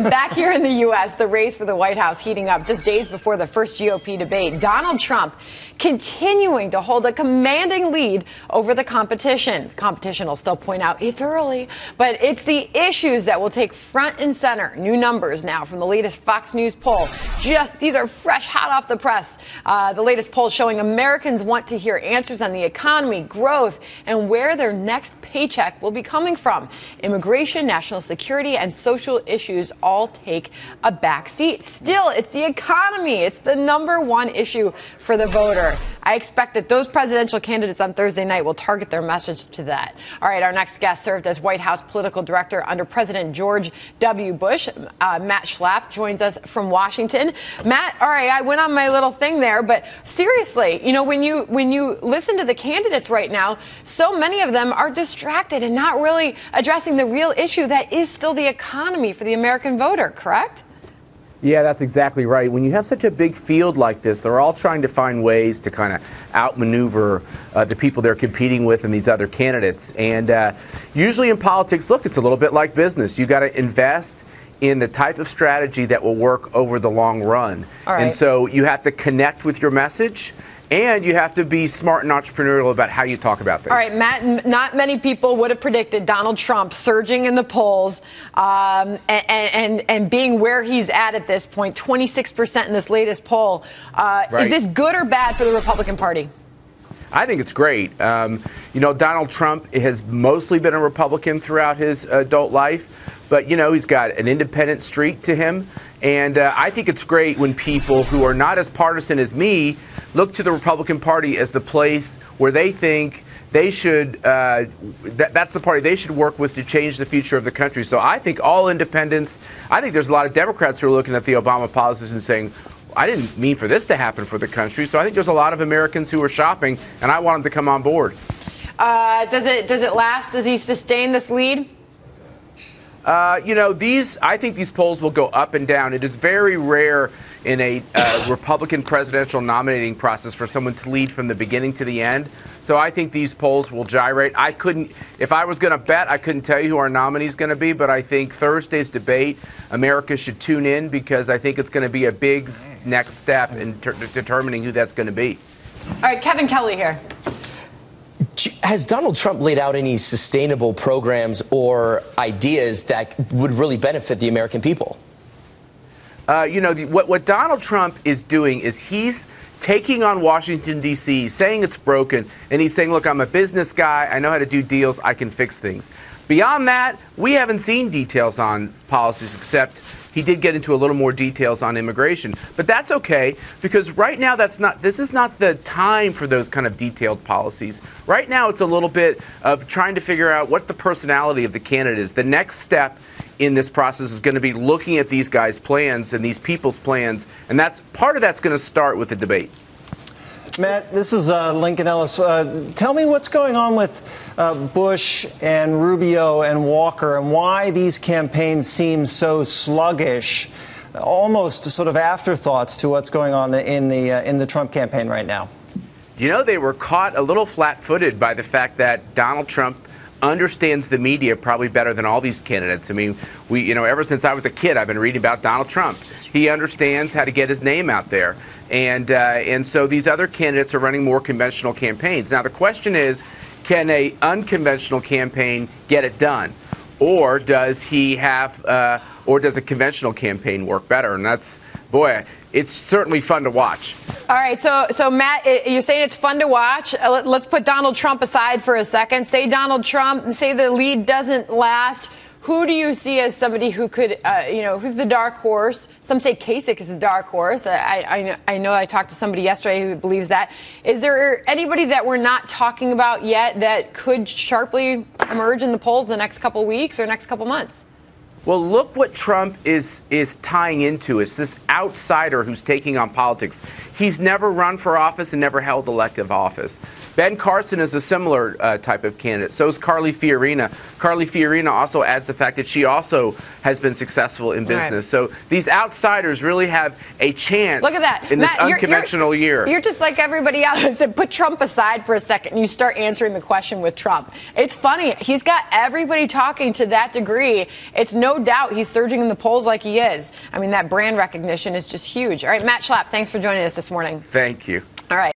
Back here in the U.S., the race for the White House heating up just days before the first GOP debate. Donald Trump continuing to hold a commanding lead over the competition. The competition will still point out it's early, but it's the issues that will take front and center. New numbers now from the latest Fox News poll. These are fresh, hot off the press. The latest poll showing Americans want to hear answers on the economy, growth, and where their next paycheck will be coming from. Immigration, national security, and social issues all take a back seat. Still, it's the economy. It's the #1 issue for the voter. I expect that those presidential candidates on Thursday night will target their message to that. All right, our next guest served as White House political director under President George W. Bush. Matt Schlapp joins us from Washington. Matt, all right, I went on my little thing there, but seriously, you know, when you listen to the candidates right now, so many of them are distracted and not really addressing the real issue that is still the economy for the American voter, correct? Yeah, that's exactly right. When you have such a big field like this, they're all trying to find ways to kind of outmaneuver the people they're competing with and these other candidates. And usually in politics, look, it's a little bit like business. You got to invest in the type of strategy that will work over the long run. All right. And so you have to connect with your message. And you have to be smart and entrepreneurial about how you talk about things. All right, Matt, not many people would have predicted Donald Trump surging in the polls and being where he's at this point, 26% in this latest poll. Right. Is this good or bad for the Republican Party? I think it's great. You know, Donald Trump has mostly been a Republican throughout his adult life, but, you know, he's got an independent streak to him. And I think it's great when people who are not as partisan as me look to the Republican Party as the place where they think they should, that's the party they should work with to change the future of the country. So I think all independents, I think there's a lot of Democrats who are looking at the Obama policies and saying, I didn't mean for this to happen for the country. So I think there's a lot of Americans who are shopping, and I want them to come on board. Does it last? Does he sustain this lead? You know, I think these polls will go up and down. It is very rare in a Republican presidential nominating process for someone to lead from the beginning to the end. So I think these polls will gyrate. If I was going to bet, I couldn't tell you who our nominee is going to be, but I think Thursday's debate, America should tune in because I think it's going to be a big next step in determining who that's going to be. All right, Kevin Kelly here. Has Donald Trump laid out any sustainable programs or ideas that would really benefit the American people? You know, what Donald Trump is doing is he's taking on Washington, D.C., saying it's broken, and he's saying, look, I'm a business guy. I know how to do deals. I can fix things. Beyond that, we haven't seen details on policies except he did get into a little more details on immigration. But that's okay, because right now this is not the time for those kind of detailed policies. Right now it's a little bit of trying to figure out what the personality of the candidate is. The next step in this process is going to be looking at these guys' plans and these people's plans, and part of that's going to start with the debate. Matt, this is Lincoln Ellis. Tell me what's going on with Bush and Rubio and Walker and why these campaigns seem so sluggish, almost sort of afterthoughts to what's going on in the Trump campaign right now. You know, they were caught a little flat-footed by the fact that Donald Trump understands the media probably better than all these candidates. I mean, ever since I was a kid, I've been reading about Donald Trump. He understands how to get his name out there. And so these other candidates are running more conventional campaigns. Now, the question is, can a unconventional campaign get it done? Or does or does a conventional campaign work better? And that's, boy, it's certainly fun to watch. All right, so Matt, you're saying it's fun to watch. Let's put Donald Trump aside for a second. Say Donald Trump, say the lead doesn't last. Who do you see as somebody who could, who's the dark horse? Some say Kasich is the dark horse. I know I talked to somebody yesterday who believes that. Is there anybody that we're not talking about yet that could sharply emerge in the polls the next couple weeks or next couple months? Well, look what Trump is tying into. It's this outsider who's taking on politics. He's never run for office and never held elective office. Ben Carson is a similar type of candidate. So is Carly Fiorina. Carly Fiorina also adds the fact that she also has been successful in business. So these outsiders really have a chance. Look at that. In Matt, this unconventional year. You're just like everybody else. Put Trump aside for a second and you start answering the question with Trump. It's funny. He's got everybody talking to that degree. It's no doubt he's surging in the polls like he is. I mean, that brand recognition is just huge. All right, Matt Schlapp, thanks for joining us this morning. Thank you. All right.